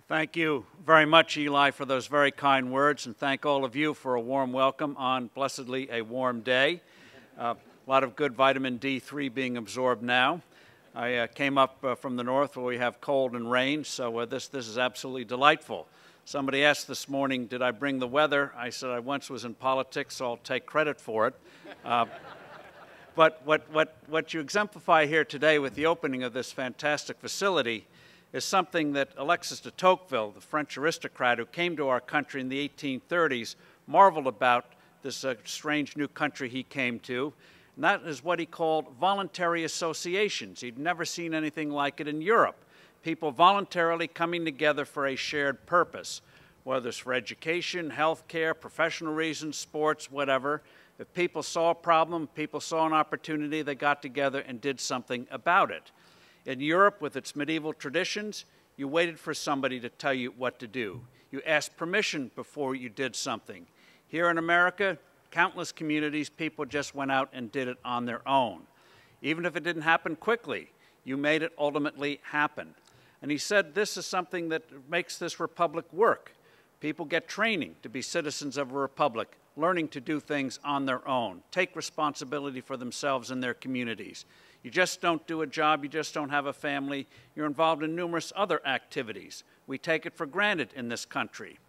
Thank you very much, Eli, for those very kind words, and thank all of you for a warm welcome on blessedly a warm day. A lot of good vitamin D3 being absorbed now. I came up from the north where we have cold and rain, so this is absolutely delightful. Somebody asked this morning, did I bring the weather? I said I once was in politics, so I'll take credit for it. But what you exemplify here today with the opening of this fantastic facility is something that Alexis de Tocqueville, the French aristocrat who came to our country in the 1830s, marveled about this strange new country he came to. And that is what he called voluntary associations. He'd never seen anything like it in Europe. People voluntarily coming together for a shared purpose, whether it's for education, health care, professional reasons, sports, whatever. If people saw a problem, people saw an opportunity, they got together and did something about it. In Europe, with its medieval traditions, you waited for somebody to tell you what to do. You asked permission before you did something. Here in America, countless communities, people just went out and did it on their own. Even if it didn't happen quickly, you made it ultimately happen. And he said this is something that makes this republic work. People get training to be citizens of a republic, learning to do things on their own, take responsibility for themselves and their communities. You just don't do a job, you just don't have a family, you're involved in numerous other activities. We take it for granted in this country.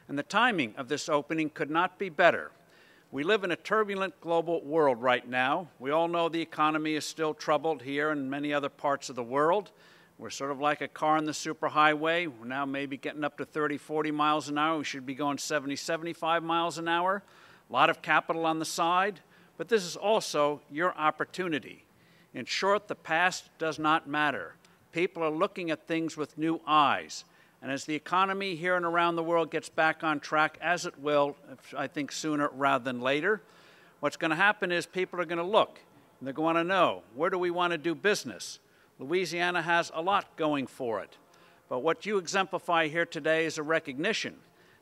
And the timing of this opening could not be better. We live in a turbulent global world right now. We all know the economy is still troubled here and many other parts of the world. We're sort of like a car on the superhighway. We're now maybe getting up to 30, 40 miles an hour. We should be going 70, 75 miles an hour. A lot of capital on the side. But this is also your opportunity. In short, the past does not matter. People are looking at things with new eyes. And as the economy here and around the world gets back on track, as it will, I think sooner rather than later, what's going to happen is people are going to look, and they're going to know, where do we want to do business? Louisiana has a lot going for it. But what you exemplify here today is a recognition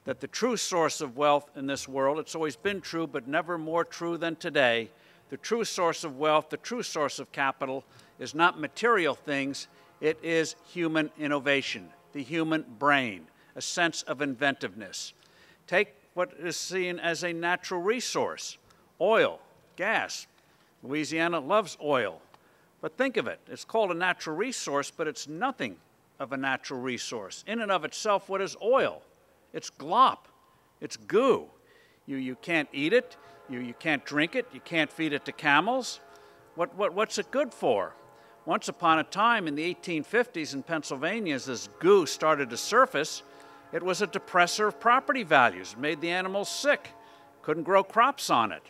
that the true source of wealth in this world, it's always been true, but never more true than today, the true source of wealth, the true source of capital is not material things, it is human innovation, the human brain, a sense of inventiveness. Take what is seen as a natural resource, oil, gas. Louisiana loves oil. But think of it, it's called a natural resource, but it's nothing of a natural resource. In and of itself, what is oil? It's glop, it's goo. You can't eat it, you can't drink it, you can't feed it to camels. What's it good for? Once upon a time in the 1850s in Pennsylvania, as this goo started to surface, it was a depressor of property values. It made the animals sick, couldn't grow crops on it.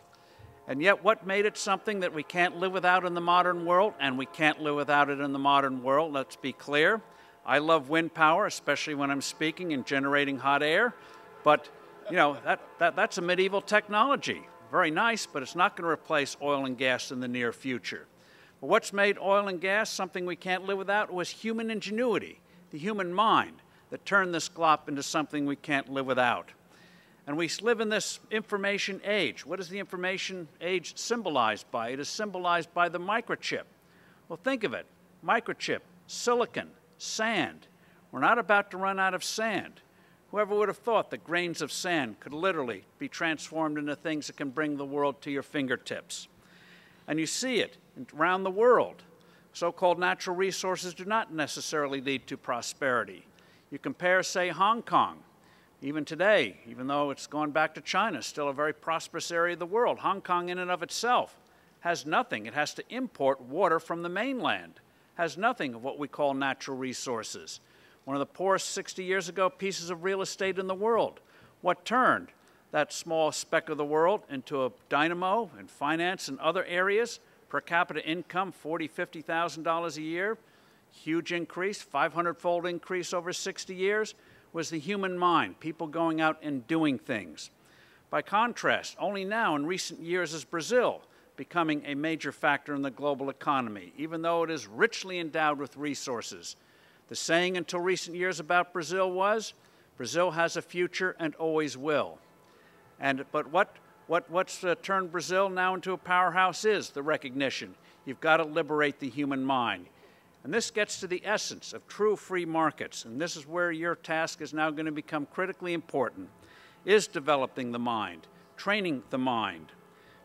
And yet what made it something that we can't live without in the modern world? And we can't live without it in the modern world, let's be clear. I love wind power, especially when I'm speaking and generating hot air. But, you know, that's a medieval technology. Very nice, but it's not going to replace oil and gas in the near future. But what's made oil and gas something we can't live without was human ingenuity, the human mind that turned this glop into something we can't live without. And we live in this information age. What is the information age symbolized by? It is symbolized by the microchip. Well, think of it. Microchip, silicon, sand. We're not about to run out of sand. Whoever would have thought that grains of sand could literally be transformed into things that can bring the world to your fingertips? And you see it around the world. So-called natural resources do not necessarily lead to prosperity. You compare, say, Hong Kong. Even today, even though it's gone back to China, still a very prosperous area of the world. Hong Kong in and of itself has nothing. It has to import water from the mainland. Has nothing of what we call natural resources. One of the poorest 60 years ago pieces of real estate in the world. What turned that small speck of the world into a dynamo in finance and other areas? Per capita income, $40,000, $50,000 a year. Huge increase, 500-fold increase over 60 years. Was the human mind, people going out and doing things. By contrast, only now in recent years is Brazil becoming a major factor in the global economy, even though it is richly endowed with resources. The saying until recent years about Brazil was, Brazil has a future and always will. But what's turned Brazil now into a powerhouse is the recognition. You've got to liberate the human mind. And this gets to the essence of true free markets, and this is where your task is now going to become critically important, is developing the mind, training the mind.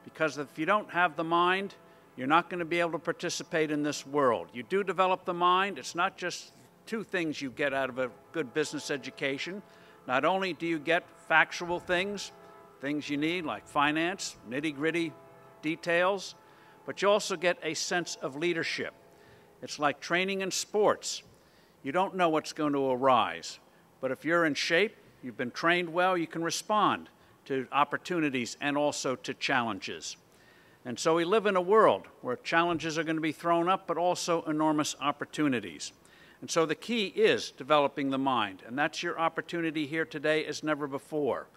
Because if you don't have the mind, you're not going to be able to participate in this world. You do develop the mind. It's not just two things you get out of a good business education. Not only do you get factual things, things you need like finance, nitty-gritty details, but you also get a sense of leadership. It's like training in sports. You don't know what's going to arise, but if you're in shape, you've been trained well, you can respond to opportunities and also to challenges. And so we live in a world where challenges are going to be thrown up, but also enormous opportunities. And so the key is developing the mind, and that's your opportunity here today as never before.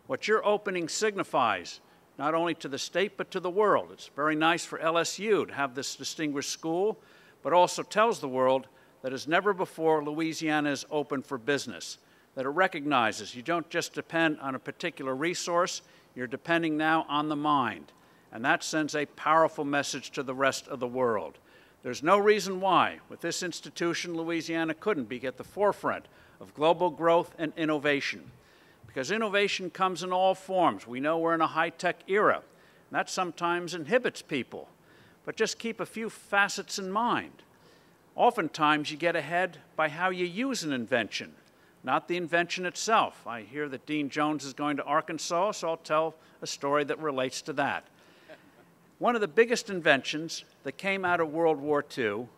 What your opening signifies, not only to the state, but to the world. It's very nice for LSU to have this distinguished school, but also tells the world that as never before, Louisiana is open for business, that it recognizes you don't just depend on a particular resource, you're depending now on the mind. And that sends a powerful message to the rest of the world. There's no reason why, with this institution, Louisiana couldn't be at the forefront of global growth and innovation. Because innovation comes in all forms. We know we're in a high-tech era, and that sometimes inhibits people. But just keep a few facets in mind. Oftentimes, you get ahead by how you use an invention, not the invention itself. I hear that Dean Jones is going to Arkansas, so I'll tell a story that relates to that. One of the biggest inventions that came out of World War II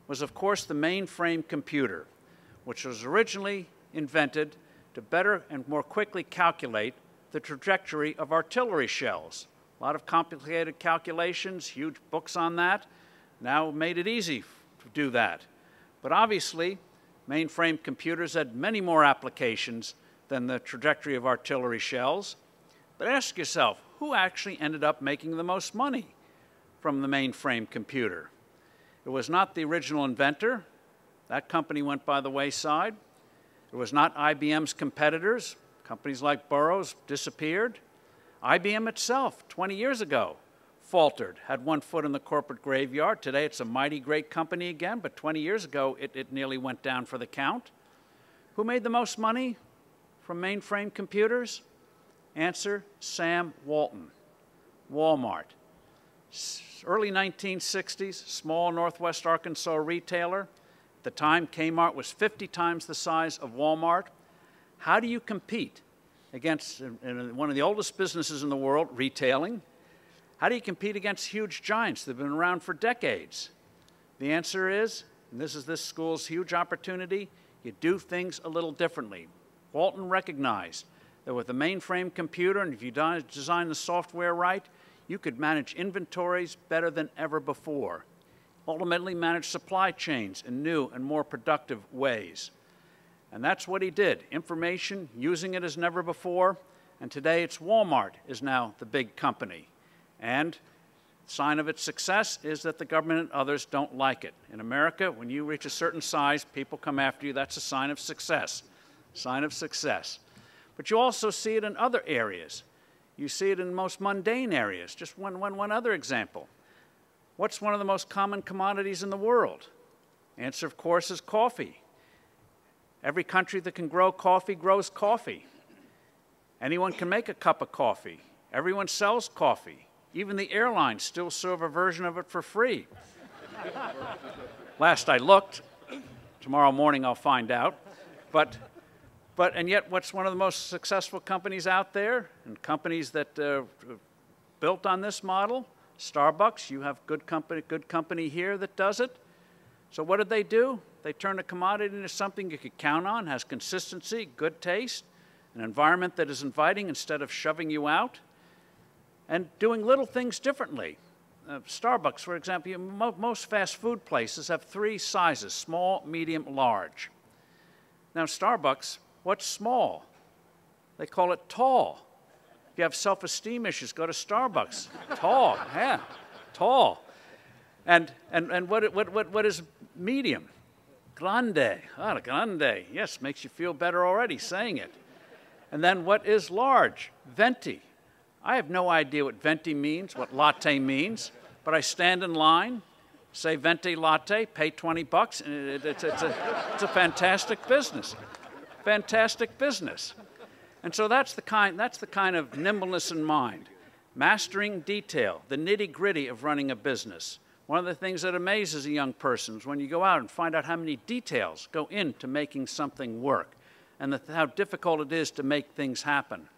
was, of course, the mainframe computer, which was originally invented to better and more quickly calculate the trajectory of artillery shells. A lot of complicated calculations, huge books on that. Now made it easy to do that. But obviously, mainframe computers had many more applications than the trajectory of artillery shells. But ask yourself, who actually ended up making the most money from the mainframe computer? It was not the original inventor. That company went by the wayside. It was not IBM's competitors. Companies like Burroughs disappeared. IBM itself, 20 years ago, faltered, had one foot in the corporate graveyard. Today it's a mighty great company again, but 20 years ago it nearly went down for the count. Who made the most money from mainframe computers? Answer, Sam Walton, Walmart. Early 1960s, small Northwest Arkansas retailer. At the time, Kmart was 50 times the size of Walmart. How do you compete against one of the oldest businesses in the world, retailing? How do you compete against huge giants that have been around for decades? The answer is, and this is this school's huge opportunity, you do things a little differently. Walton recognized that with a mainframe computer, and if you design the software right, you could manage inventories better than ever before. Ultimately manage supply chains in new and more productive ways. And that's what he did. Information, using it as never before, and today it's Walmart is now the big company. And the sign of its success is that the government and others don't like it. In America, when you reach a certain size, people come after you. That's a sign of success. Sign of success. But you also see it in other areas. You see it in most mundane areas. Just one other example. What's one of the most common commodities in the world? Answer, of course, is coffee. Every country that can grow coffee grows coffee. Anyone can make a cup of coffee. Everyone sells coffee. Even the airlines still serve a version of it for free. Last I looked. Tomorrow morning I'll find out. And yet, what's one of the most successful companies out there, and companies that built on this model? Starbucks. You have good company here that does it. So what did they do? They turned a commodity into something you could count on, has consistency, good taste, an environment that is inviting instead of shoving you out, and doing little things differently. Starbucks, for example, most fast food places have 3 sizes, small, medium, large. Now, Starbucks, what's small? They call it tall. If you have self-esteem issues, go to Starbucks. Tall, yeah, tall. And what is medium? Grande. Ah, grande. Yes, makes you feel better already saying it. And then what is large? Venti. I have no idea what venti means, what latte means, but I stand in line, Say venti latte, pay 20 bucks, and it's a fantastic business. Fantastic business. And so that's the kind of nimbleness in mind. Mastering detail, the nitty-gritty of running a business. One of the things that amazes a young person is when you go out and find out how many details go into making something work and how difficult it is to make things happen.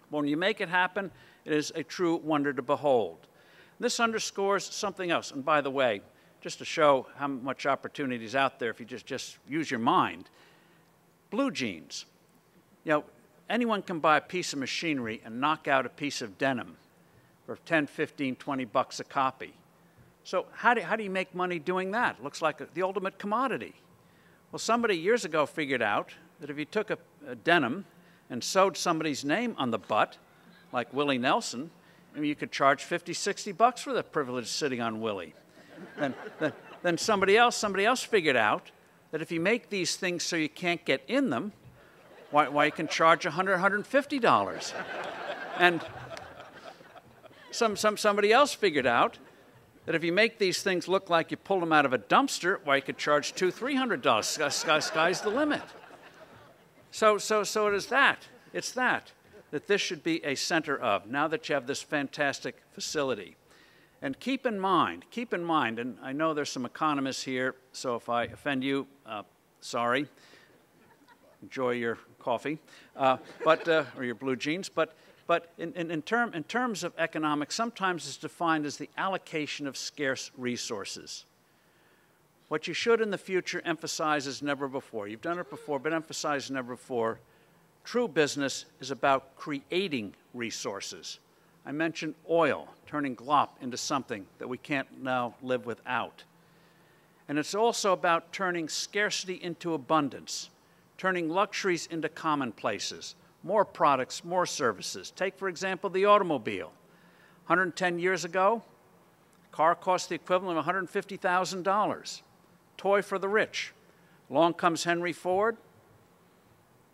When you make it happen, it is a true wonder to behold. This underscores something else. And by the way, just to show how much opportunity is out there if you just use your mind, blue jeans. You know, anyone can buy a piece of machinery and knock out a piece of denim for 10, 15, 20 bucks a copy. So how do you make money doing that? It looks like the ultimate commodity. Well, somebody years ago figured out that if you took a denim and sewed somebody's name on the butt, like Willie Nelson, you could charge 50, 60 bucks for the privilege of sitting on Willie. Then somebody else figured out that if you make these things so you can't get in them, why you can charge $100, $150. And somebody else figured out that if you make these things look like you pulled them out of a dumpster, why you could charge $200, $300. Sky's the limit. So it is that. It's that this should be a center of, now that you have this fantastic facility. And keep in mind, and I know there's some economists here, so if I offend you, sorry. Enjoy your coffee, or your blue jeans. But in terms of economics, sometimes it's defined as the allocation of scarce resources. What you should in the future emphasize as never before. You've done it before, but emphasize never before. True business is about creating resources. I mentioned oil, turning glop into something that we can't now live without. And it's also about turning scarcity into abundance, turning luxuries into commonplaces, more products, more services. Take, for example, the automobile. 110 years ago, a car cost the equivalent of $150,000. Toy for the rich. Along comes Henry Ford.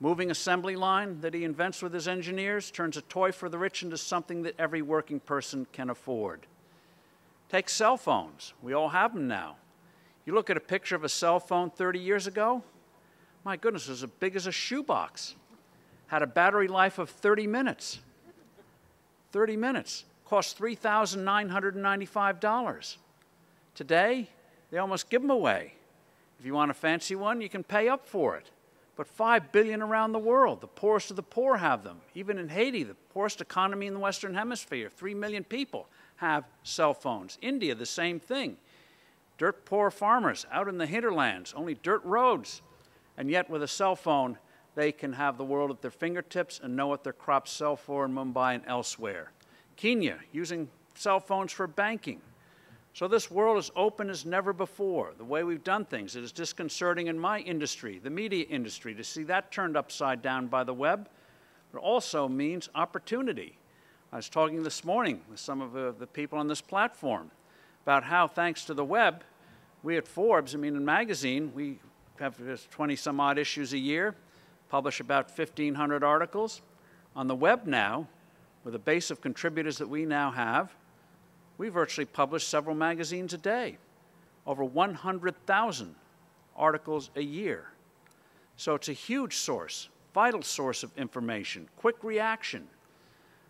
Moving assembly line that he invents with his engineers turns a toy for the rich into something that every working person can afford. Take cell phones. We all have them now. You look at a picture of a cell phone 30 years ago, my goodness, it was as big as a shoebox. Had a battery life of 30 minutes. 30 minutes. Cost $3,995. Today, they almost give them away. If you want a fancy one, you can pay up for it. But 5 billion around the world, the poorest of the poor have them. Even in Haiti, the poorest economy in the Western Hemisphere, 3 million people have cell phones. India, the same thing. Dirt poor farmers out in the hinterlands, only dirt roads. And yet with a cell phone, they can have the world at their fingertips and know what their crops sell for in Mumbai and elsewhere. Kenya, using cell phones for banking. So this world is open as never before. The way we've done things, it is disconcerting in my industry, the media industry, to see that turned upside down by the web. But it also means opportunity. I was talking this morning with some of the people on this platform about how, thanks to the web, we at Forbes, in magazine, we have 20-some-odd issues a year, publish about 1,500 articles. On the web now, with a base of contributors that we now have, we virtually publish several magazines a day, over 100,000 articles a year. So it's a huge source, vital source of information, quick reaction.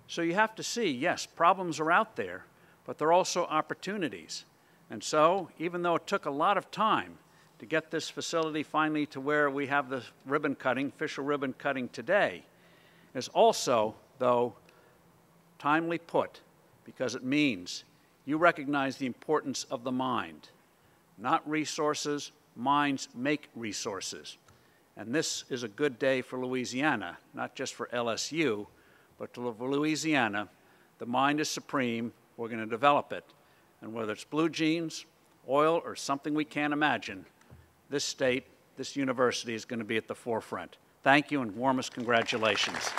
So you have to see, yes, problems are out there, but there are also opportunities. And so, even though it took a lot of time to get this facility finally to where we have the ribbon cutting, official ribbon cutting today, is also, though, timely put, because it means you recognize the importance of the mind. Not resources, minds make resources. And this is a good day for Louisiana, not just for LSU, but for Louisiana. The mind is supreme. We're going to develop it. And whether it's blue jeans, oil, or something we can't imagine, this state, this university is going to be at the forefront. Thank you and warmest congratulations.